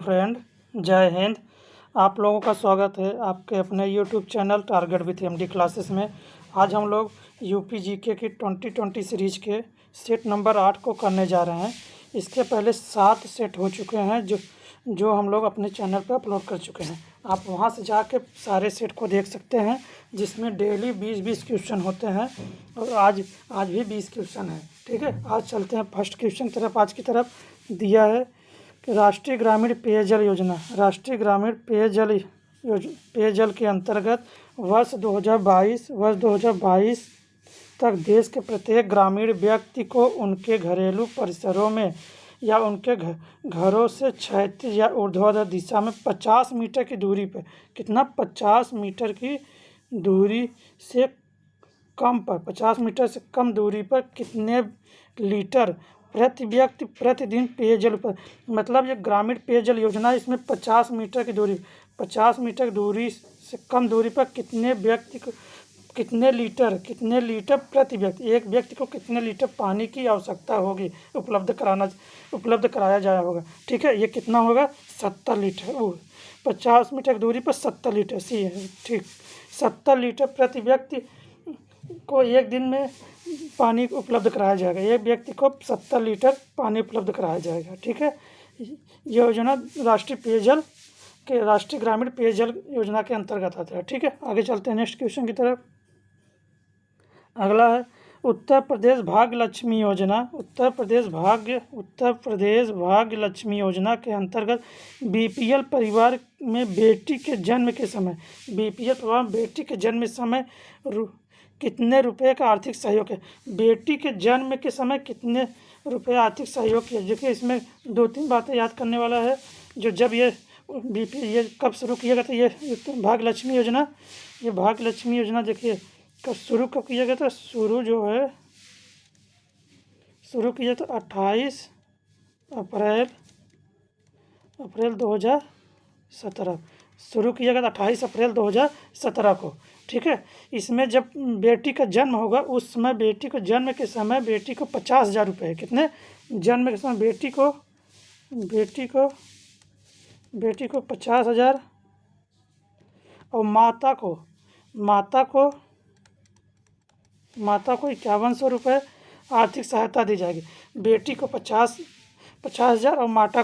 Friend, जय हिंद। आप लोगों का स्वागत है आपके अपने YouTube channel target with MD classes में। आज हम लोग यूपी जीके की 2020 सीरीज के सेट नंबर 8 को करने जा रहे हैं। इसके पहले 7 सेट हो चुके हैं जो हम लोग अपने चैनल पर अपलोड कर चुके हैं। आप वहां से जाके सारे सेट को देख सकते हैं, जिसमें डेली 20-20 क्वेश्चन होते हैं और आज भी 20 क्वेश्चन हैं। ठीक है, आज चलते हैं फर्स्ट क्वेश्चन की तरफ। आज की तरफ दिया है कि राष्ट्रीय ग्रामीण पेयजल योजना पेयजल के अंतर्गत वर्ष 2022 तक देश के प्रत्येक ग्रामीण व्यक्ति को उनके घरेलू परिसरों में या उनके घरों से क्षैतिज या ऊर्ध्वाधर दिशा में 50 मीटर की दूरी पर 50 मीटर की दूरी से कम पर 50 मीटर से कम दूरी पर कितने लीटर प्रति व्यक्ति प्रतिदिन पेयजल पर, मतलब ये ग्रामीण पेयजल योजना, इसमें 50 मीटर की दूरी से कम दूरी पर कितने लीटर प्रति व्यक्ति, एक व्यक्ति को कितने लीटर पानी की आवश्यकता होगी उपलब्ध कराया जाया होगा। ठीक है, ये कितना होगा 70 लीटर। 50 मीटर की दूरी पर 70 लीटर सी है। ठीक, 70 लीटर प्रति व्यक्ति को एक दिन में पानी उपलब्ध कराया जाएगा। एक व्यक्ति को 70 लीटर पानी उपलब्ध कराया जाएगा। ठीक है, योजना राष्ट्रीय ग्रामीण पेयजल योजना के अंतर्गत आता है। ठीक है, आगे चलते हैं नेक्स्ट क्वेश्चन की तरफ। अगला है उत्तर प्रदेश भाग्य लक्ष्मी योजना के अंतर्गत बीपीएल परिवार में बेटी के जन्म के समय कितने रुपए का आर्थिक सहयोग है। बेटी के जन्म के समय कितने रुपए आर्थिक सहयोग किया। देखिए, इसमें 2-3 बातें याद करने वाला है। जब ये कब शुरू किया गया था, ये भाग्य लक्ष्मी योजना देखिए कब किया गया था। शुरू किया था 28 अप्रैल 2017 शुरू किया गया था 28 अप्रैल 2017 को। ठीक है, इसमें जब बेटी का जन्म होगा उस समय बेटी को 50,000 रुपये, कितने जन्म के समय बेटी को 50,000 और माता को 5100 रुपये आर्थिक सहायता दी जाएगी। बेटी को 50,000 और माता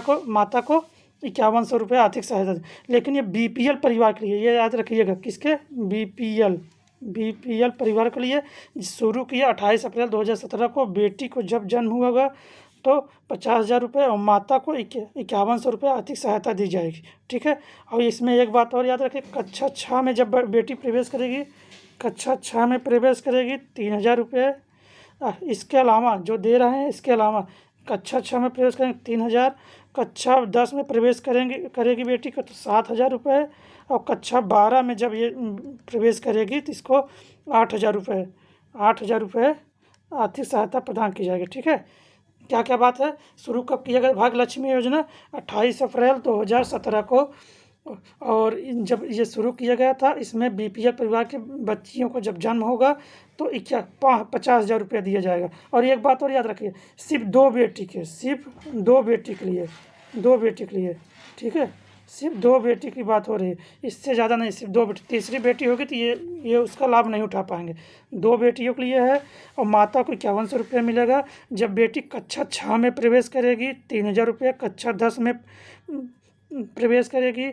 को 5100 रुपये आर्थिक सहायता। लेकिन ये बीपीएल परिवार के लिए, ये याद रखिएगा, किसके बीपीएल परिवार के लिए शुरू किया 28 अप्रैल 2017 को। बेटी को जब जन्म हुआ होगा तो 50,000 रुपये और माता को 5100 रुपये आर्थिक सहायता दी जाएगी। ठीक है, और इसमें एक बात और याद रखिए, कक्षा 6 में जब बेटी प्रवेश करेगी 3,000 रुपये। इसके अलावा जो दे रहे हैं, इसके अलावा कक्षा 6 में प्रवेश करेंगे 3,000, कक्षा 10 में प्रवेश करेगी बेटी को तो 7,000 रुपये, और कक्षा 12 में जब ये प्रवेश करेगी तो इसको 8,000 रुपये आर्थिक सहायता प्रदान की जाएगी। ठीक है, क्या क्या बात है। शुरू कब किया गया भाग्य लक्ष्मी योजना 28 अप्रैल 2017 को, और जब ये शुरू किया गया था इसमें बीपीएल परिवार के बच्चियों को जब जन्म होगा तो 50,000 रुपया दिया जाएगा। और एक बात और याद रखिए, सिर्फ दो बेटी के लिए। ठीक है, सिर्फ 2 बेटी की बात हो रही है, इससे ज़्यादा नहीं। सिर्फ 2 बेटी, तीसरी बेटी होगी तो ये उसका लाभ नहीं उठा पाएंगे। 2 बेटियों के लिए है, और माता को 5100 रुपये मिलेगा। जब बेटी कक्षा 6 में प्रवेश करेगी 3,000 रुपये, कक्षा 10 में प्रवेश करेगी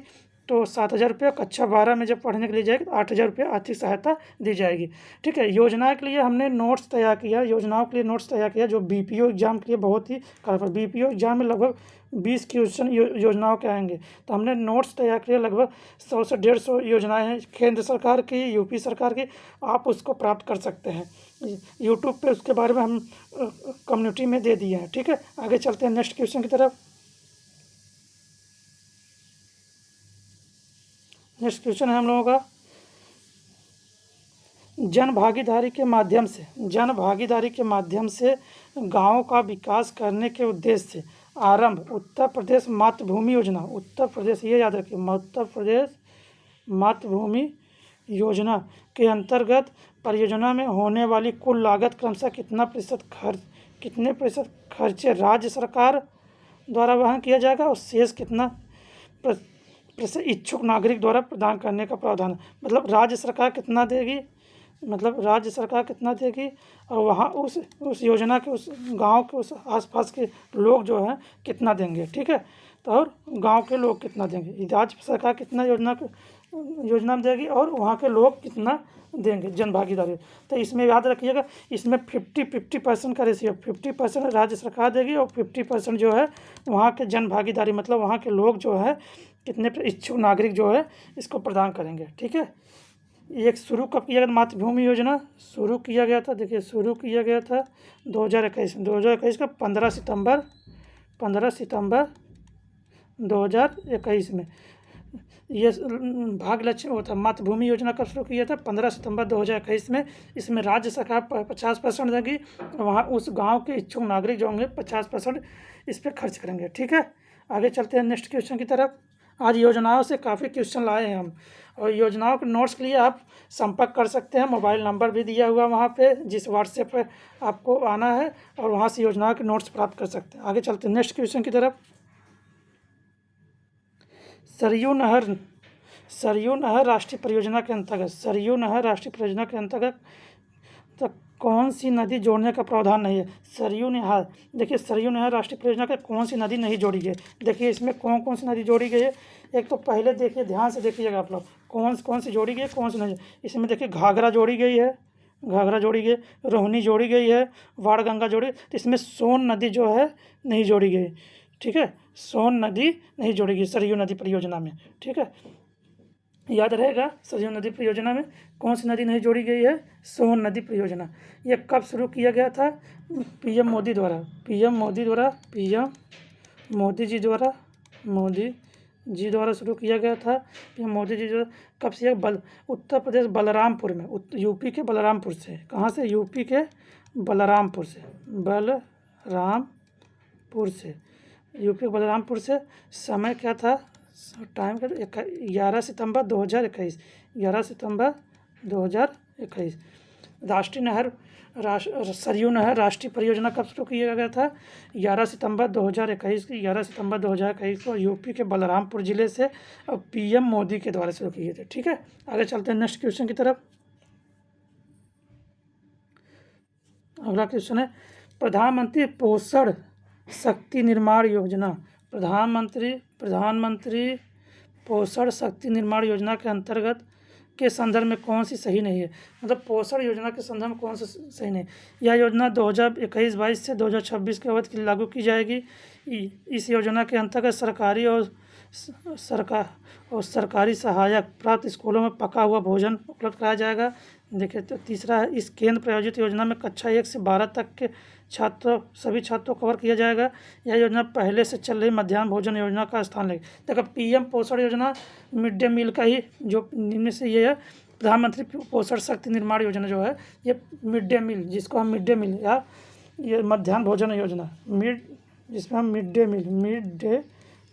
तो 7,000 रुपये, कक्षा 12 में जब पढ़ने के लिए जाएगी तो 8,000 रुपये आर्थिक सहायता दी जाएगी। ठीक है, योजना के लिए हमने नोट्स तैयार किया, जो बीपीओ एग्जाम के लिए बहुत ही कारगर। बीपीओ एग्जाम में लगभग 20 क्वेश्चन योजनाओं के आएंगे, तो हमने नोट्स तैयार किए। लगभग 100 से 150 योजनाएं हैं केंद्र सरकार की, यूपी सरकार की। आप उसको प्राप्त कर सकते हैं यूट्यूब पे, उसके बारे में हम कम्युनिटी में दे दिए हैं। ठीक है, आगे चलते हैं नेक्स्ट क्वेश्चन की तरफ। नेक्स्ट क्वेश्चन है हम लोगों का, जन भागीदारी के माध्यम से गाँव का विकास करने के उद्देश्य से आरंभ उत्तर प्रदेश मातृभूमि योजना। ये याद रखिए, उत्तर प्रदेश मातृभूमि योजना के अंतर्गत परियोजना में होने वाली कुल लागत क्रमशः कितने प्रतिशत खर्चे राज्य सरकार द्वारा वहन किया जाएगा और शेष कितना इच्छुक नागरिक द्वारा प्रदान करने का प्रावधान है। मतलब राज्य सरकार कितना देगी, मतलब राज्य सरकार कितना देगी और वहाँ उस योजना के उस गांव के उस आसपास के लोग जो हैं कितना देंगे, ठीक है। तो और गांव के लोग कितना देंगे, राज्य सरकार कितना योजना में देगी और वहाँ के लोग कितना देंगे जन भागीदारी। तो इसमें याद रखिएगा, इसमें 50-50% का रेशियो, 50% राज्य सरकार देगी और 50% जो है वहाँ के जन भागीदारी, मतलब वहाँ के लोग जो है कितने इच्छुक नागरिक जो है इसको प्रदान करेंगे, ठीक है। ये शुरू कब किया गया, मातृभूमि योजना शुरू किया गया था, देखिए शुरू किया गया था 2021 का 15 सितंबर 2021 में। ये भाग लक्ष्य होता, मातृभूमि योजना कब शुरू किया था, 15 सितंबर 2021 में। इसमें राज्य सरकार 50% देगी, वहाँ उस गांव के इच्छुक नागरिक जो होंगे 50% इस पर खर्च करेंगे, ठीक है। आगे चलते हैं नेक्स्ट क्वेश्चन की तरफ। आज योजनाओं से काफ़ी क्वेश्चन लाए हैं हम, और योजनाओं के नोट्स के लिए आप संपर्क कर सकते हैं, मोबाइल नंबर भी दिया हुआ वहाँ पे, जिस व्हाट्सएप पर आपको आना है और वहाँ से योजनाओं के नोट्स प्राप्त कर सकते हैं। आगे चलते हैं नेक्स्ट क्वेश्चन की तरफ। सरयू नहर राष्ट्रीय परियोजना के अंतर्गत तक कौन सी नदी जोड़ने का प्रावधान नहीं है। सरयू नहर, देखिए सरयू नहर राष्ट्रीय परियोजना के कौन सी नदी नहीं जोड़ी गई, देखिए इसमें कौन सी नदी जोड़ी गई है। एक तो पहले देखिए, ध्यान से देखिएगा आप लोग, कौन सी जोड़ी गई है, कौन सी नहीं। इसमें देखिए घाघरा जोड़ी गई है, रोहिणी जोड़ी गई है, बाणगंगा जोड़ी। तो इसमें सोन नदी जो है नहीं जोड़ी गई, ठीक है। सोन नदी नहीं जोड़ी गई सरयू नदी परियोजना में, ठीक है, याद रहेगा। सरयू नदी परियोजना में कौन सी नदी नहीं जोड़ी गई है, सोन नदी परियोजना। ये कब शुरू किया गया था, पीएम मोदी जी द्वारा शुरू किया गया था। पीएम मोदी जी द्वारा कब से, उत्तर प्रदेश बलरामपुर में, यूपी के बलरामपुर से, कहाँ से, यूपी के बलरामपुर से, यूपी के बलरामपुर से। समय क्या था, टाइम का 11 सितंबर 2021। सरयू नहर राष्ट्रीय परियोजना कब शुरू किया गया था, 11 सितंबर 2021 को यूपी के बलरामपुर जिले से और पीएम मोदी के द्वारा शुरू किए थे, ठीक है। आगे चलते हैं नेक्स्ट क्वेश्चन की तरफ। अगला क्वेश्चन है, प्रधानमंत्री पोषण शक्ति निर्माण योजना, प्रधानमंत्री पोषण शक्ति निर्माण योजना के अंतर्गत के संदर्भ में कौन सी सही नहीं है। मतलब पोषण योजना के संदर्भ में कौन सी सही नहीं। यह योजना 2021-22 से 2026 के अवधि के लिए लागू की जाएगी। इस योजना के अंतर्गत सरकारी सहायक प्राप्त स्कूलों में पका हुआ भोजन उपलब्ध कराया जाएगा। देखिए, तो तीसरा है, इस केंद्र प्रायोजित योजना में कक्षा 1 से 12 तक के सभी छात्रों को कवर किया जाएगा। यह योजना पहले से चल रही मध्याह्न भोजन योजना का स्थान लेगी। देखो, पीएम पोषण योजना मिड डे मील का ही जो निम्न से ये है, प्रधानमंत्री पोषण शक्ति निर्माण योजना जो है ये मिड डे मील, जिसको हम मिड डे मील या ये मध्याह्न भोजन योजना, जिसमें हम मिड डे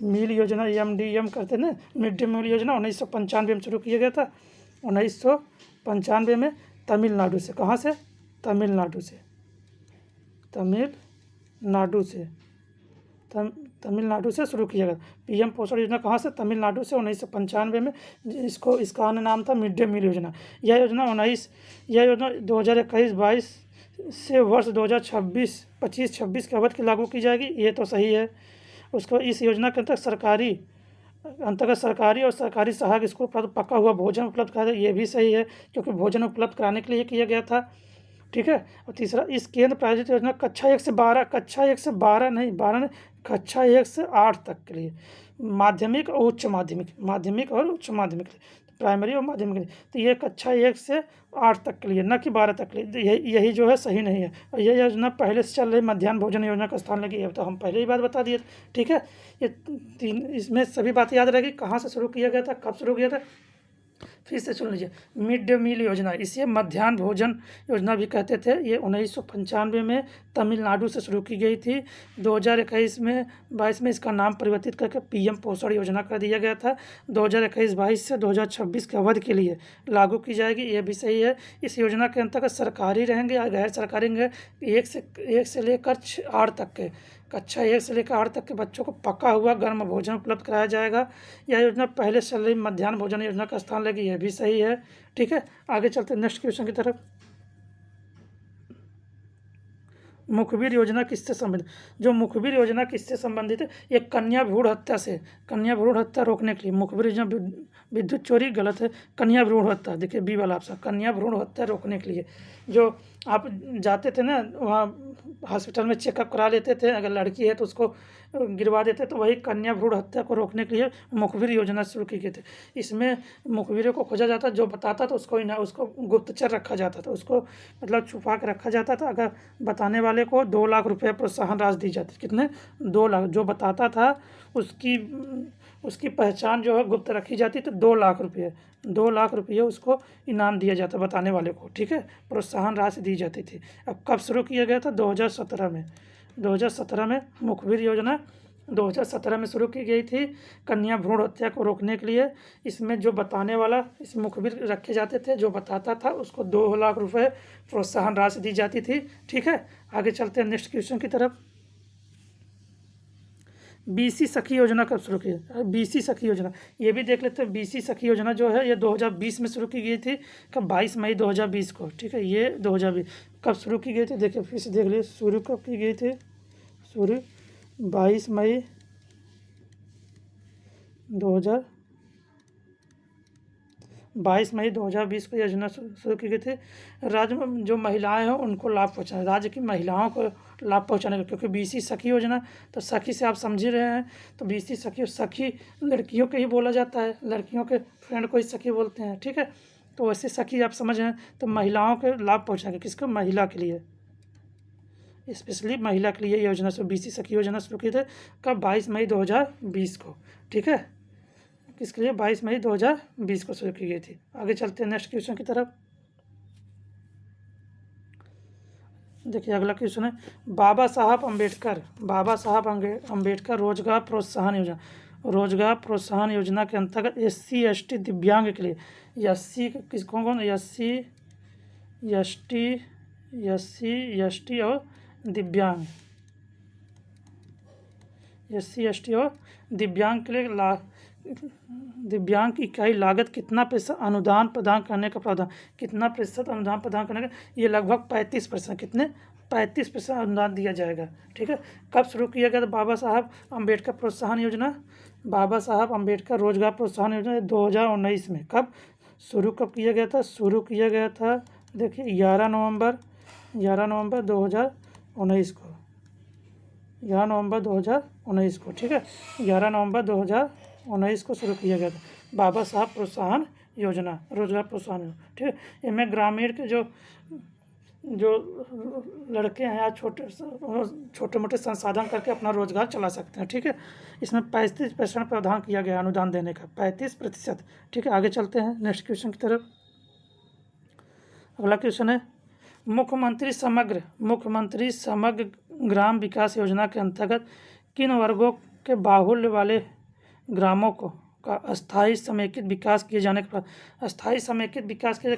मील योजना MDM करते ना, मिड डे मील योजना 1995 में शुरू किया गया था। 1995 में तमिलनाडु से, कहाँ से, तमिलनाडु से शुरू किया गया। पीएम पोषण योजना कहाँ से, तमिलनाडु से 1995 में। इसका अन्य नाम था मिड डे मील योजना। यह योजना 2021-22 से वर्ष 2025-26 के अवधि की लागू की जाएगी। ये तो सही है। उसको इस योजना के अंतर्गत सरकारी और सरकारी सहायक स्कूल पर पका हुआ भोजन उपलब्ध कराया, ये भी सही है, क्योंकि भोजन उपलब्ध कराने के लिए किया गया था, ठीक है। और तीसरा, इस केंद्र प्रायोजित योजना कक्षा 1 से 12 कक्षा 1 से 8 तक के लिए, माध्यमिक और उच्च माध्यमिक, प्राइमरी और माध्यमिक के लिए। तो ये कक्षा 1 से 8 तक के लिए, न कि 12 तक के लिए। यही जो है सही नहीं है। और यह योजना पहले से चल रही मध्याह्न भोजन योजना का स्थान लेगी। तो हम पहले ही बात बता दिए, ठीक है। ये इसमें सभी बातें याद रहेगी, कहाँ से शुरू किया गया था, कब शुरू किया था। फिर से सुन लीजिए, मिड डे मील योजना, इसे मध्याह्न भोजन योजना भी कहते थे। ये 1995 में तमिलनाडु से शुरू की गई थी। 2021-22 में इसका नाम परिवर्तित करके पीएम पोषण योजना कर दिया गया था। 2021-22 से 2026 के अवधि के लिए लागू की जाएगी, ये भी सही है। इस योजना के अंतर्गत सरकारी रहेंगे या गैर सरकारी रहेंगे, 1 से लेकर 8 तक के कक्षा 1 से लेकर 8 तक के बच्चों को पका हुआ गर्म भोजन उपलब्ध कराया जाएगा। यह योजना पहले से चल रही मध्याह्न भोजन योजना का स्थान लेगी, यह भी सही है। ठीक है, आगे चलते हैं नेक्स्ट क्वेश्चन की तरफ। मुखबिर योजना किससे संबंधित? जो मुखबिर योजना किससे संबंधित है? ये कन्या भ्रूण हत्या से, कन्या भ्रूण हत्या रोकने के लिए मुखबिर योजना। विद्युत चोरी गलत है, कन्या भ्रूण हत्या, देखिए बी वाला ऑप्शन, कन्या भ्रूण हत्या रोकने के लिए। जो आप जाते थे ना वहाँ हॉस्पिटल में चेकअप करा लेते थे, अगर लड़की है तो उसको गिरवा देते, तो वही कन्या भ्रूण हत्या को रोकने के लिए मुखबिर योजना शुरू की गई थी। इसमें मुखबिरों को खोजा जाता, जो बताता था उसको गुप्तचर रखा जाता था, उसको मतलब छुपा के रखा जाता था। अगर बताने वाले को 2 लाख रुपये प्रोत्साहन राशि दी जाती। कितने? 2 लाख। जो बताता था उसकी पहचान जो है गुप्त रखी जाती, तो 2 लाख रुपये, 2 लाख रुपये उसको इनाम दिया जाता बताने वाले को। ठीक है, प्रोत्साहन राशि दी जाती थी। अब कब शुरू किया गया था? 2017 में। 2017 में मुखबिर योजना 2017 में शुरू की गई थी कन्या भ्रूण हत्या को रोकने के लिए। इसमें जो बताने वाला, इस मुखबिर रखे जाते थे, जो बताता था उसको 2 लाख रुपये प्रोत्साहन राशि दी जाती थी। ठीक है, आगे चलते हैं नेक्स्ट क्वेश्चन की तरफ। बीसी सखी योजना कब शुरू की? बीसी सखी योजना ये भी देख लेते हैं। बीसी सखी योजना जो है ये 2020 में शुरू की गई थी। कब? 22 मई 2020 को। ठीक है, ये 2020 कब शुरू की गई थी? देखिए फिर से देख लीजिए, शुरू कब की गई थी? शुरू 22 मई 2020 को योजना शुरू की गई थी। राज्य में जो महिलाएं हैं उनको लाभ पहुँचाना, राज्य की महिलाओं को लाभ पहुँचाने का, क्योंकि बीसी सखी योजना, तो सखी से आप समझ ही रहे हैं, तो बीसी सखी लड़कियों के ही बोला जाता है, लड़कियों के फ्रेंड को ही सखी बोलते हैं। ठीक है, तो वैसे सखी आप समझ रहे हैं, तो महिलाओं के लाभ पहुँचाएंगे। किसको? महिला के लिए, स्पेशली महिला के लिए योजना से बीसी सखी योजना शुरू की थी। कब? 22 मई 2020 को। ठीक है, किसके लिए? 22 मई 2020 को शुरू की गई थी। आगे चलते हैं नेक्स्ट क्वेश्चन की तरफ। देखिए अगला क्वेश्चन है, बाबा साहब अम्बेडकर रोजगार प्रोत्साहन योजना। रोजगार प्रोत्साहन योजना के अंतर्गत SC ST दिव्यांग के लिए, SC कौन? SC ST और दिव्यांग, SC ST और दिव्यांग के लिए दिव्यांग की इकाई लागत कितना प्रतिशत अनुदान प्रदान करने का प्रावधान? कितना प्रतिशत अनुदान प्रदान करने का? ये लगभग 35%। कितने? 35% अनुदान दिया जाएगा। ठीक है, कब शुरू किया गया था बाबा साहब अम्बेडकर प्रोत्साहन योजना? बाबा साहब अम्बेडकर रोजगार प्रोत्साहन योजना 2019 में। कब शुरू किया गया था? शुरू किया गया था देखिए 11 नवंबर 2019 को, 11 नवंबर 2019 को। ठीक है, 11 नवंबर 2019 को शुरू किया गया था बाबा साहब प्रोत्साहन योजना, रोजगार प्रोत्साहन योजना। ठीक है, इनमें ग्रामीण के जो लड़के हैं या छोटे मोटे संसाधन करके अपना रोजगार चला सकते हैं। ठीक है, इसमें 35% प्रावधान किया गया अनुदान देने का, 35%। ठीक है, आगे चलते हैं नेक्स्ट क्वेश्चन की तरफ। अगला क्वेश्चन है, मुख्यमंत्री समग्र ग्राम विकास योजना के अंतर्गत किन वर्गों के बाहुल्य वाले ग्रामों का अस्थायी समेकित विकास किए जाने के बाद, अस्थायी समेकित विकास के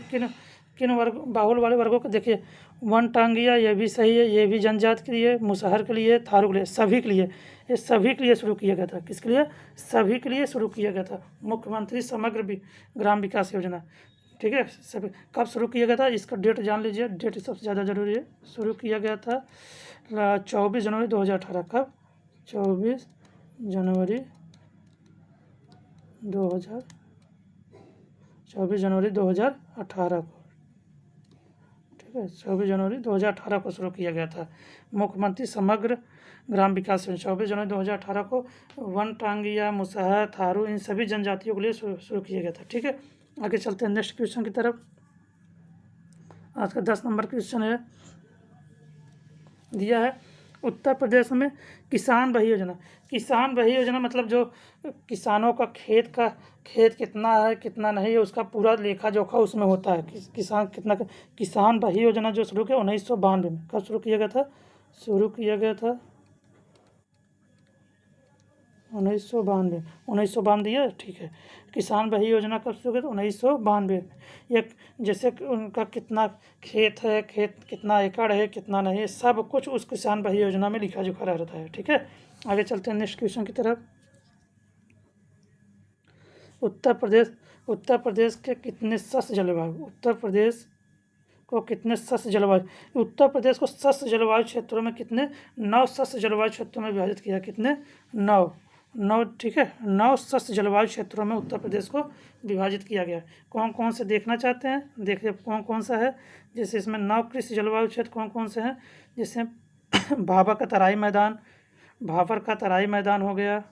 किन वर्ग बाहुल्य वाले वर्गों को? देखिए वनटांगिया, ये भी सही है, ये भी जनजाति के लिए, मुसहर के लिए, थारू के लिए, सभी के लिए, ये सभी के लिए शुरू किया गया था। किसके लिए? सभी के लिए शुरू किया गया था मुख्यमंत्री समग्र ग्राम विकास योजना। ठीक है, सभी कब शुरू किया गया था? इसका डेट जान लीजिए, डेट सबसे ज़्यादा जरूरी है। शुरू किया गया था 24 जनवरी 2018। कब? 24 जनवरी 2018 को। ठीक है, 24 जनवरी 2018 को शुरू किया गया था मुख्यमंत्री समग्र ग्राम विकास योजना। 24 जनवरी 2018 को वनटांगिया, मुसहर, थारू इन सभी जनजातियों के लिए शुरू किया गया था। ठीक है, आगे चलते हैं नेक्स्ट क्वेश्चन की तरफ। आज का 10 नंबर क्वेश्चन है, दिया है उत्तर प्रदेश में किसान भाई योजना। किसान भाई योजना मतलब जो किसानों का खेत कितना है कितना नहीं है उसका पूरा लेखा जोखा उसमें होता है। किसान भाई योजना जो शुरू किया 1992 में। कब शुरू किया गया था? शुरू किया गया था 1992 1992 दिया, ठीक है। किसान भाई योजना कब शुरू हुई? तो 1992। एक जैसे कि उनका कितना खेत है, खेत कितना एकड़ है, कितना नहीं है, सब कुछ उस किसान भाई योजना में लिखा जोखा रहता है, ठीक है। आगे चलते हैं नेक्स्ट क्वेश्चन की तरफ। उत्तर प्रदेश के कितने शस्य जलवायु? उत्तर प्रदेश को कितने शस्य जलवायु उत्तर प्रदेश को शस्य जलवायु क्षेत्रों में कितने 9 शस्य जलवायु क्षेत्रों में विभाजित किया? कितने? 9, ठीक है। 9 शस्य जलवायु क्षेत्रों में उत्तर प्रदेश को विभाजित किया गया है। कौन कौन से देखना चाहते हैं? देखिए कौन कौन सा है। जैसे इसमें 9 कृषि जलवायु क्षेत्र कौन कौन से हैं? जैसे भाभर का तराई मैदान हो गया,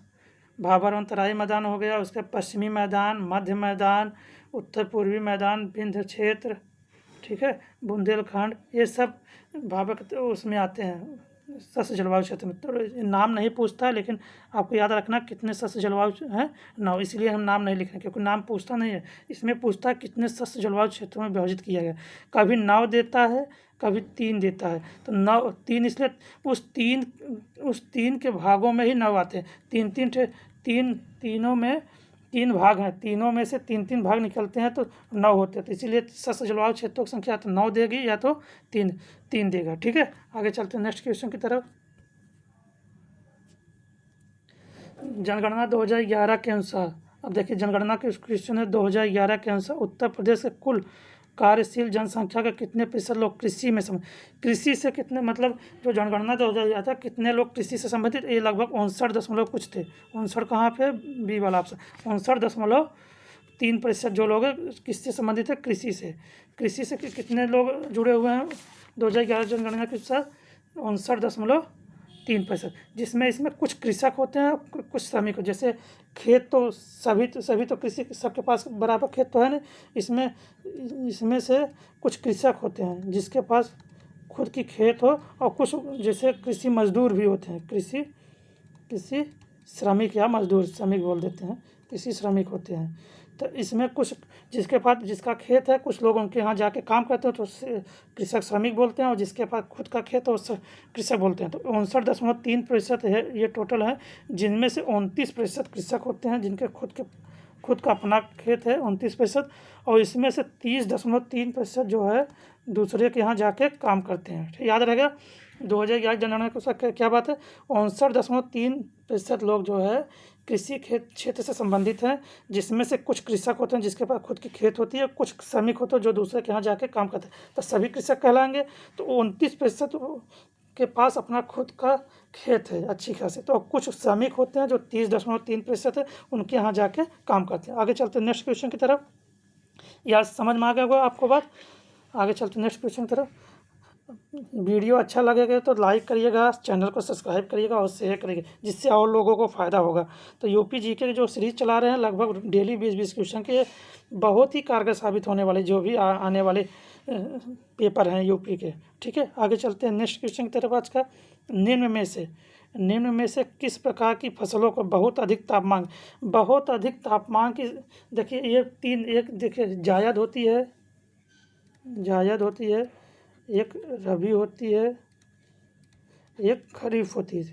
भाबर और तराई मैदान हो गया, उसके पश्चिमी मैदान, मध्य मैदान, उत्तर पूर्वी मैदान, विंध्य क्षेत्र, ठीक है, बुंदेलखंड, ये सब भाबर उसमें आते हैं शस्य जलवायु क्षेत्र में। तो नाम नहीं पूछता, लेकिन आपको याद रखना कितने शस्य जलवायु हैं, 9, इसलिए हम नाम नहीं लिख रहे क्योंकि नाम पूछता नहीं है। इसमें पूछता है कितने शस्य जलवायु क्षेत्रों में विभाजित किया गया। कभी 9 देता है, कभी 3 देता है। तो 9 3 इसलिए उस 3 के भागों में ही 9 आते हैं। तीनों में 3 भाग हैं, तीनों में से 3 भाग निकलते हैं तो 9 होते हैं। तो इसीलिए शस्य जलवायु क्षेत्रों की संख्या तो 9 देगी या तो 3 देगा, ठीक है। आगे चलते हैं नेक्स्ट क्वेश्चन की तरफ। जनगणना 2011 के अनुसार, अब देखिए जनगणना के क्वेश्चन है 2011 के अनुसार उत्तर प्रदेश के कुल कार्यशील जनसंख्या के कितने प्रतिशत लोग कृषि से कितने, मतलब जो जनगणना 2011 था कितने लोग कृषि से संबंधित, ये लगभग 59 कुछ थे। 59 कहाँ पे? बी वाला ऑप्शन। 59.3% जो लोग हैं किससे संबंधित है? कृषि से कितने लोग जुड़े हुए हैं 2011 जनगणना के अनुसार? 59.3%, जिसमें इसमें कुछ कृषक होते हैं, कुछ श्रमिक। जैसे खेत तो सभी तो कृषि सबके पास बराबर खेत तो है नहीं, इसमें से कुछ कृषक होते हैं जिसके पास खुद की खेत हो, और कुछ जैसे कृषि मजदूर भी होते हैं, कृषि श्रमिक या मजदूर, श्रमिक बोल देते हैं, कृषि श्रमिक होते हैं। तो इसमें कुछ जिसका खेत है, कुछ लोग उनके यहाँ जाके काम करते हैं तो कृषक श्रमिक बोलते हैं, और जिसके पास खुद का खेत है उसे कृषक बोलते हैं। तो 59.3% है ये टोटल है, जिनमें से 29% कृषक होते हैं जिनके खुद का अपना खेत है 29%, और इसमें से 30.3% जो है दूसरे के यहाँ जाके काम करते हैं। याद रहेगा 2011 जनगणना के क्या बात है, 59.3% लोग जो है कृषि क्षेत्र से संबंधित हैं, जिसमें से कुछ कृषक होते हैं जिसके पास खुद की खेत होती है, कुछ श्रमिक होते हैं जो दूसरे के यहाँ जाके काम करते हैं, तो सभी कृषक कहलाएंगे। तो 29% के पास अपना खुद का खेत है अच्छी खासी, तो कुछ श्रमिक होते हैं जो 30.3% है, उनके यहाँ जाके काम करते हैं। आगे चलते हैं नेक्स्ट क्वेश्चन की तरफ। यार समझ में आ गया होगा आपको बात। आगे चलते हैं नेक्स्ट क्वेश्चन की तरफ। वीडियो अच्छा लगेगा तो लाइक करिएगा, चैनल को सब्सक्राइब करिएगा और शेयर करिएगा, जिससे और लोगों को फ़ायदा होगा। तो यूपी जीके के जो सीरीज़ चला रहे हैं लगभग डेली 20-20 क्वेश्चन के, बहुत ही कारगर साबित होने वाले जो भी आने वाले पेपर हैं यूपी के, ठीक है। आगे चलते हैं नेक्स्ट क्वेश्चन की तरफ। आज का निम्न में से किस प्रकार की फसलों को बहुत अधिक तापमान की, देखिए ये 3, एक देखिए जायद होती है, एक रबी होती है, एक खरीफ होती है।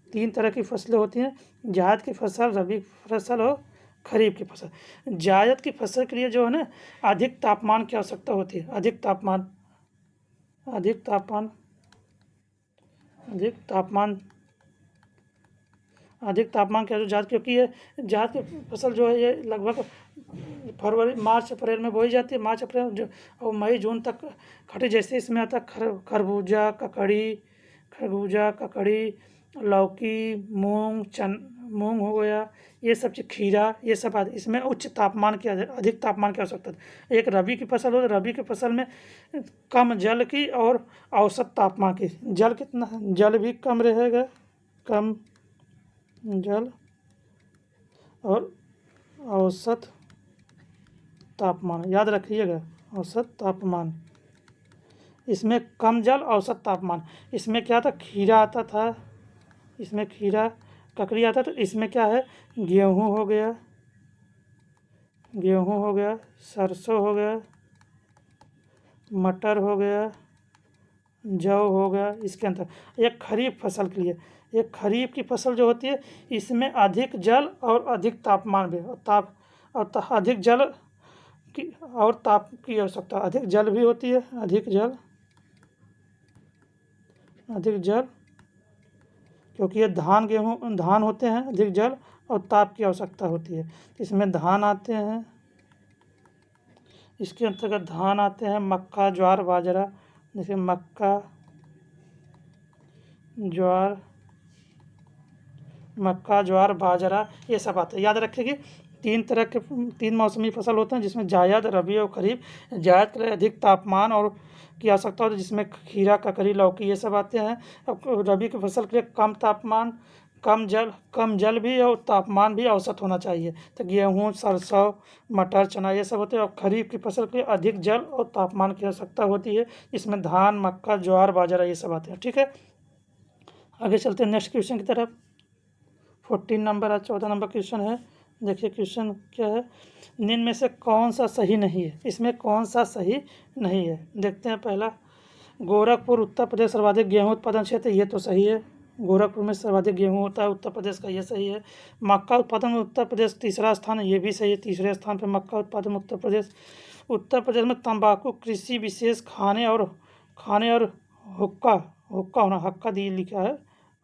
3 तरह की फसलें होती हैं, जायद की फसल, रबी फसल और खरीफ की फसल। जायद की फसल के लिए जो है ना अधिक तापमान की आवश्यकता होती है, अधिक तापमान की जायद, क्योंकि ये जायद की फसल जो है ये लगभग मार्च अप्रैल में बोई जाती है, मार्च अप्रैल जो और मई जून तक खड़ी। जैसे इसमें आता है खरबूजा, ककड़ी, लौकी, मूंग हो गया, ये सब चीज़, खीरा, ये सब आदि इसमें अधिक तापमान की आवश्यकता है। एक रबी की फसल हो, रबी की फसल में कम जल की और औसत तापमान की, जल भी कम रहेगा, कम जल और औसत तापमान, याद रखिएगा औसत तापमान। इसमें कम जल, औसत तापमान। इसमें क्या था, खीरा आता था, इसमें खीरा ककड़ी आता, तो इसमें क्या है, गेहूँ हो गया, सरसों हो गया, मटर हो गया, जौ हो गया। इसके अंदर एक खरीफ फसल के लिए एक खरीफ की फसल जो होती है इसमें अधिक जल और अधिक तापमान भी अधिक जल की और ताप की आवश्यकता, अधिक जल भी होती है, अधिक जल क्योंकि ये धान होते हैं, अधिक जल और ताप की आवश्यकता होती है। इसमें धान आते हैं, इसके अंतर्गत धान आते हैं, मक्का, ज्वार, बाजरा, जैसे मक्का, ज्वार, बाजरा ये सब आते हैं। याद रखिए कि 3 मौसमी फसल होते हैं जिसमें जायद, रबी और खरीफ। जायद के लिए अधिक तापमान और की आवश्यकता होती है जिसमें खीरा, ककड़ी, लौकी ये सब आते हैं। अब रबी की फसल के लिए कम तापमान, कम जल भी और तापमान भी औसत होना चाहिए, तो गेहूँ, सरसों, मटर, चना ये सब होते हैं। और खरीफ की फसल के लिए अधिक जल और तापमान की आवश्यकता होती है, इसमें धान, मक्का, ज्वार, बाजरा ये सब आते हैं। ठीक है, आगे चलते हैं नेक्स्ट क्वेश्चन की तरफ। 14 नंबर आज 14 नंबर क्वेश्चन है। देखिए क्वेश्चन क्या है, निम्न में से कौन सा सही नहीं है, इसमें कौन सा सही नहीं है। देखते हैं पहला, गोरखपुर उत्तर प्रदेश सर्वाधिक गेहूं उत्पादन क्षेत्र, ये तो सही है, गोरखपुर में सर्वाधिक गेहूं होता है उत्तर प्रदेश का, ये सही है। मक्का उत्पादन में उत्तर प्रदेश तीसरा स्थान है, ये भी सही है, तीसरे स्थान पर मक्का उत्पादन में उत्तर प्रदेश। उत्तर प्रदेश में तंबाकू कृषि विशेष खाने और हुक्का होना, हक्का दी लिखा है,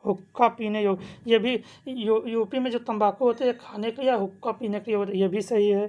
हुक्का पीने योग्य, ये भी यूपी में जो तंबाकू होते हैं खाने के लिए, हुक्का पीने के लिए होते हैं, ये भी सही है।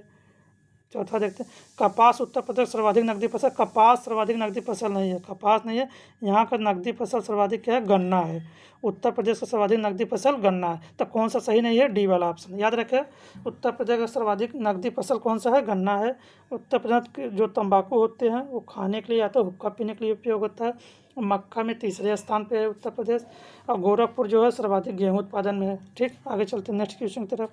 चौथा देखते हैं, कपास उत्तर प्रदेश सर्वाधिक नकदी फसल, कपास सर्वाधिक नकदी फसल नहीं है, कपास नहीं है, यहाँ का नकदी फसल सर्वाधिक क्या है, गन्ना है। उत्तर प्रदेश का सर्वाधिक नकदी फसल गन्ना है, तो कौन सा सही नहीं है, डी वाला ऑप्शन। याद रखें, उत्तर प्रदेश का सर्वाधिक नकदी फसल कौन सा है, गन्ना है। उत्तर प्रदेश के जो तंबाकू होते हैं वो खाने के लिए या तो हुक्का पीने के लिए उपयोग होता है। मक्का में तीसरे स्थान पे है उत्तर प्रदेश, और गोरखपुर जो है सर्वाधिक गेहूँ उत्पादन में है। ठीक, आगे चलते हैं नेक्स्ट क्वेश्चन की तरफ।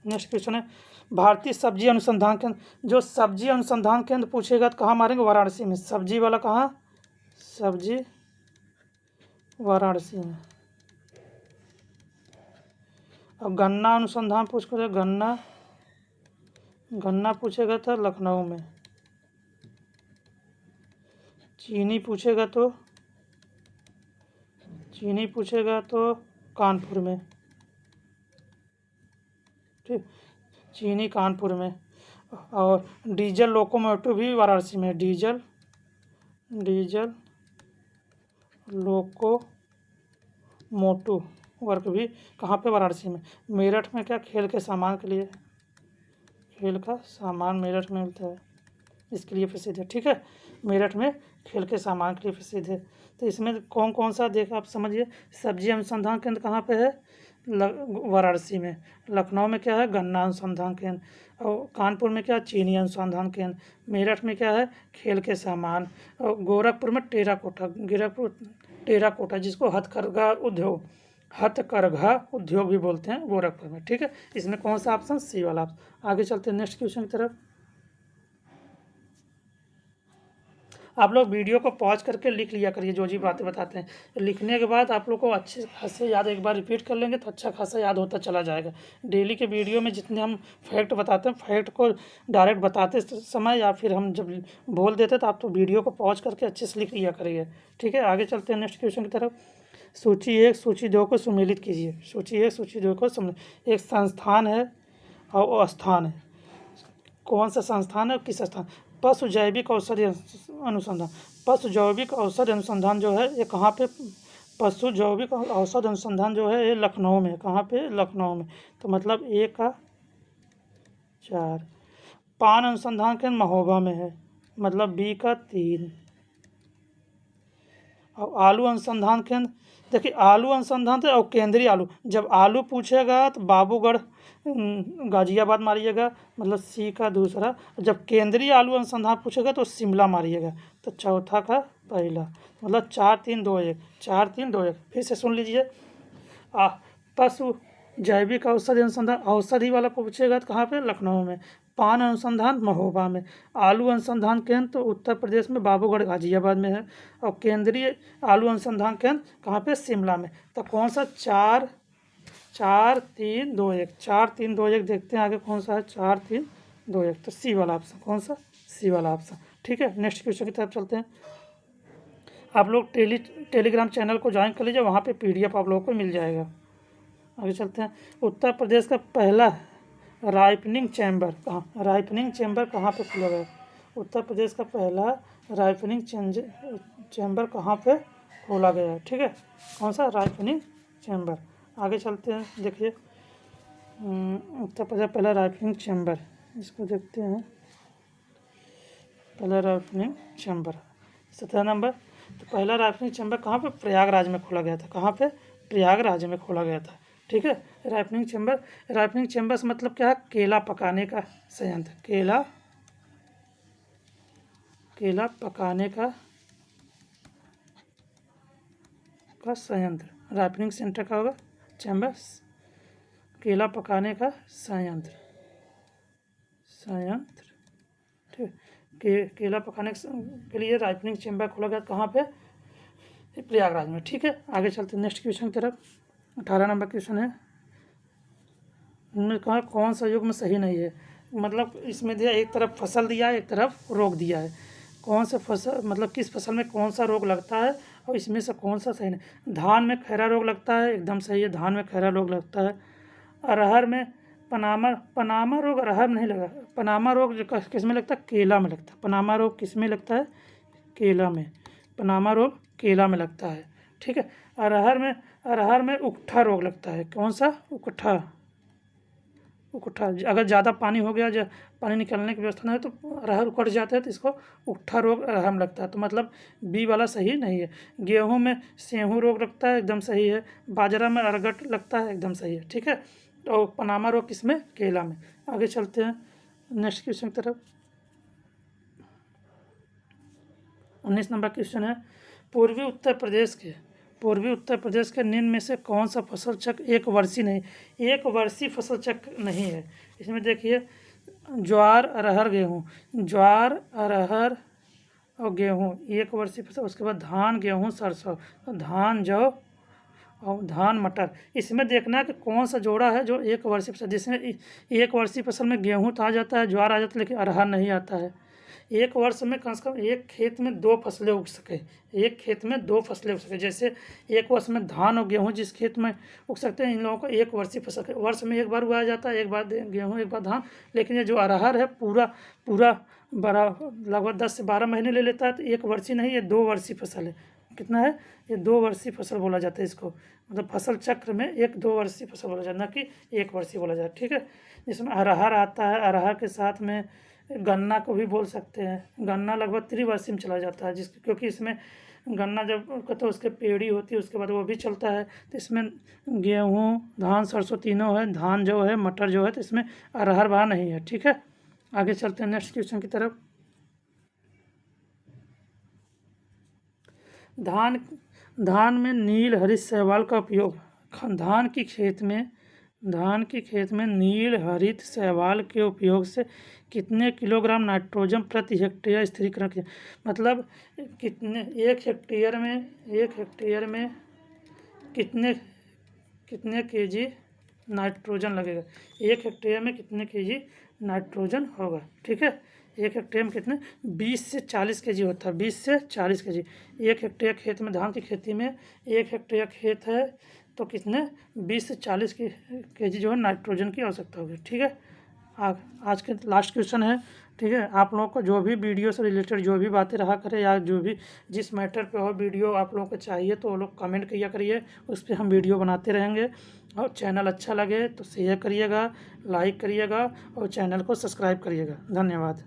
नेक्स्ट क्वेश्चन है, भारतीय सब्जी अनुसंधान केंद्र, जो सब्जी अनुसंधान केंद्र पूछेगा तो कहाँ मारेंगे, वाराणसी में। सब्जी वाला कहाँ, सब्जी वाराणसी में। अब गन्ना अनुसंधान पूछेगा, गन्ना पूछेगा तो लखनऊ में। चीनी पूछेगा तो कानपुर में। ठीक, चीनी कानपुर में। और डीजल लोकोमोटिव भी वाराणसी में, डीजल लोकोमोटिव वर्क भी कहाँ पे, वाराणसी में। मेरठ में क्या, खेल के सामान के लिए, खेल का सामान मेरठ में मिलता है, इसके लिए प्रसिद्ध है। ठीक है, मेरठ में खेल के सामान के लिए प्रसिद्ध है। तो इसमें कौन सा देखा आप समझिए, सब्जी अनुसंधान केंद्र कहाँ पे है, वाराणसी में। लखनऊ में क्या है, गन्ना अनुसंधान केंद्र। और कानपुर में क्या, चीनी अनुसंधान केंद्र। मेरठ में क्या है, खेल के सामान। और गोरखपुर में टेराकोटा जिसको हथकरघा उद्योग भी बोलते हैं, गोरखपुर में। ठीक है, इसमें कौन सा ऑप्शन, सी वाला ऑप्शन। आगे चलते हैं नेक्स्ट क्वेश्चन की तरफ। आप लोग वीडियो को पॉज करके लिख लिया करिए जो जी बातें बताते हैं, लिखने के बाद आप लोग को अच्छे खासे याद, एक बार रिपीट कर लेंगे तो अच्छा खासा याद होता चला जाएगा। डेली के वीडियो में जितने हम फैक्ट बताते हैं, फैक्ट को डायरेक्ट बताते समय या फिर हम जब बोल देते तो आप तो वीडियो को पॉज करके अच्छे से लिख लिया करिए। ठीक है, आगे चलते हैं नेक्स्ट क्वेश्चन की तरफ। सूची 1 सूची 2 को सम्मिलित कीजिए। सूची 1 सूची 2 को सम्मिलित, एक संस्थान है और वो स्थान है, कौन सा संस्थान है और किस स्थान। पशु जैविक औषधि अनुसंधान, पशु जैविक औषधि अनुसंधान जो है ये कहाँ पे, पशु जैविक औषधि अनुसंधान जो है ये लखनऊ में। कहाँ पे, लखनऊ में। तो मतलब 1 का 4। पान अनुसंधान केंद्र महोबा में है, मतलब B का 3। और आलू अनुसंधान केंद्र, देखिए आलू अनुसंधान थे और केंद्रीय आलू, जब आलू पूछेगा तो बाबूगढ़ गाजियाबाद मारिएगा, मतलब सी का दूसरा। जब केंद्रीय आलू अनुसंधान पूछेगा तो शिमला मारिएगा, तो चौथा का पहला, मतलब 4 3 2 1, 4 3 2 1। फिर से सुन लीजिए, पशु जैविक औषधि अनुसंधान, औषधि वाला पूछेगा तो कहाँ पे, लखनऊ में। पान अनुसंधान महोबा में। आलू अनुसंधान केंद्र तो उत्तर प्रदेश में बाबूगढ़ गाजियाबाद में है। और केंद्रीय आलू अनुसंधान केंद्र कहाँ पे, शिमला में। तो कौन सा, 4 3 2 1, 4 3 2 1। देखते हैं आगे कौन सा है, 4 3 2 1, तो सी वाला ऑप्शन। कौन सा, सी वाला ऑप्शन। ठीक है, नेक्स्ट क्वेश्चन की तरफ चलते हैं। आप लोग टेलीग्राम चैनल को ज्वाइन कर लीजिए, वहाँ पे PDF आप लोगों को मिल जाएगा। आगे चलते हैं। उत्तर प्रदेश का पहला राइपनिंग चैम्बर कहाँ पे खोला गया? उत्तर प्रदेश का पहला राइपनिंग चैम्बर कहाँ पे खोला गया है? ठीक है, कौन सा राइपनिंग चैम्बर। आगे चलते हैं, देखिए उत्तर प्रदेश पहला राइपनिंग चैम्बर, इसको देखते हैं। पहला राइपनिंग चैम्बर 17 नंबर। तो पहला राइपनिंग चैम्बर कहाँ पे? प्रयागराज में खोला गया था। कहाँ पे? प्रयागराज में खोला गया था। ठीक है, राइपनिंग चैम्बर से मतलब क्या है? केला पकाने का संयंत्र। केला पकाने का संयंत्र। राइपनिंग सेंटर का होगा चैम्बर, केला पकाने का संयंत्र। ठीक है, केला पकाने के लिए राइपनिंग चैम्बर खोला गया। कहाँ पे? प्रयागराज में। ठीक है, आगे चलते हैं नेक्स्ट क्वेश्चन की तरफ। 18 नंबर क्वेश्चन है। उन्होंने कहा कौन सा युग्म सही नहीं है? मतलब इसमें दिया, एक तरफ फसल दिया है, एक तरफ रोग दिया है। कौन सा फसल, मतलब किस फसल में कौन सा रोग लगता है और इसमें से कौन सा सही नहीं? धान में खैरा रोग लगता है, एकदम सही है, धान में खैरा रोग लगता है। अरहर में पनामा रोग अरहर में नहीं लगा। पनामा रोग किस में लगता है? केला में लगता है। पनामा रोग किस में लगता है? केला में। पनामा रोग केला में लगता है। ठीक है, अरहर में उकठा रोग लगता है। कौन सा? उकठा। अगर ज़्यादा पानी हो गया, पानी निकलने की व्यवस्था नहीं है तो अरहर उकड़ जाते हैं, तो इसको उकठा रोग अरहर में लगता है। तो मतलब बी वाला सही नहीं है। गेहूं में सेहू रोग लगता है, एकदम सही है। बाजरा में अरगट लगता है, एकदम सही है। ठीक है, तो पनामा रोग किसमें? केला में। आगे चलते हैं नेक्स्ट क्वेश्चन की तरफ। 19 नंबर क्वेश्चन है। पूर्वी उत्तर प्रदेश के निम्न में से कौन सा फसल चक्र एक वर्षीय फसल चक्र नहीं है? इसमें देखिए, ज्वार अरहर और गेहूँ एक वर्षीय फसल। उसके बाद धान गेहूँ सरसों, तो धान जौ और धान मटर। इसमें देखना है कि कौन सा जोड़ा है जो एक वर्षीय फसल। जिसमें एक वर्षीय फसल में गेहूँ तो आ जाता है, ज्वार आ जाता है, लेकिन अरहर नहीं आता है। एक वर्ष में कम से कम एक खेत में 2 फसलें उग सके। जैसे एक वर्ष में धान और गेहूँ जिस खेत में उग सकते हैं, इन लोगों को एक वर्षीय फसल वर्ष में एक बार उगाया जाता है, एक बार गेहूँ एक बार धान। लेकिन ये जो अरहर है पूरा बड़ा लगभग 10 से 12 महीने ले लेता है, तो एक वर्षीय नहीं, ये 2 वर्षीय फसल है। कितना है? ये 2 वर्षीय फसल बोला जाता है इसको। मतलब फसल चक्र में 1-2 वर्षीय फसल बोला जाता है, ना कि 1 वर्षीय बोला जाता है। ठीक है, जिसमें अरहर आता है, अरहर के साथ में गन्ना को भी बोल सकते हैं। गन्ना लगभग त्रिवर्षीय में चला जाता है, क्योंकि इसमें गन्ना जब तो उसके पेड़ी होती है, उसके बाद वो भी चलता है। तो इसमें गेहूँ धान सरसों तीनों है, धान जो है मटर जो है, तो इसमें अरहर वहाँ नहीं है। ठीक है, आगे चलते हैं नेक्स्ट क्वेश्चन की तरफ। धान में नील हरित शैवाल का उपयोग। धान की खेत में नील हरित शैवाल के उपयोग से कितने किलोग्राम नाइट्रोजन प्रति हेक्टेयर स्थिरीकरण किया? मतलब कितने एक हेक्टेयर में कितने केजी नाइट्रोजन लगेगा? एक हेक्टेयर में कितने केजी नाइट्रोजन होगा? ठीक है, एक हेक्टेयर में कितने? 20 से 40 केजी होता है, 20 से 40 केजी। एक हेक्टेयर खेत में, धान की खेती में 1 हेक्टेयर खेत है तो कितने? 20 से 40 केजी जो है नाइट्रोजन की आवश्यकता होगी। ठीक है, आज के लास्ट क्वेश्चन है। ठीक है, आप लोगों को जो भी वीडियो से रिलेटेड जो भी बातें रहा करे, या जो भी जिस मैटर पे हो वीडियो आप लोगों को चाहिए, तो वो लोग कमेंट किया करिए, उस पर हम वीडियो बनाते रहेंगे। और चैनल अच्छा लगे तो शेयर करिएगा, लाइक करिएगा और चैनल को सब्सक्राइब करिएगा। धन्यवाद।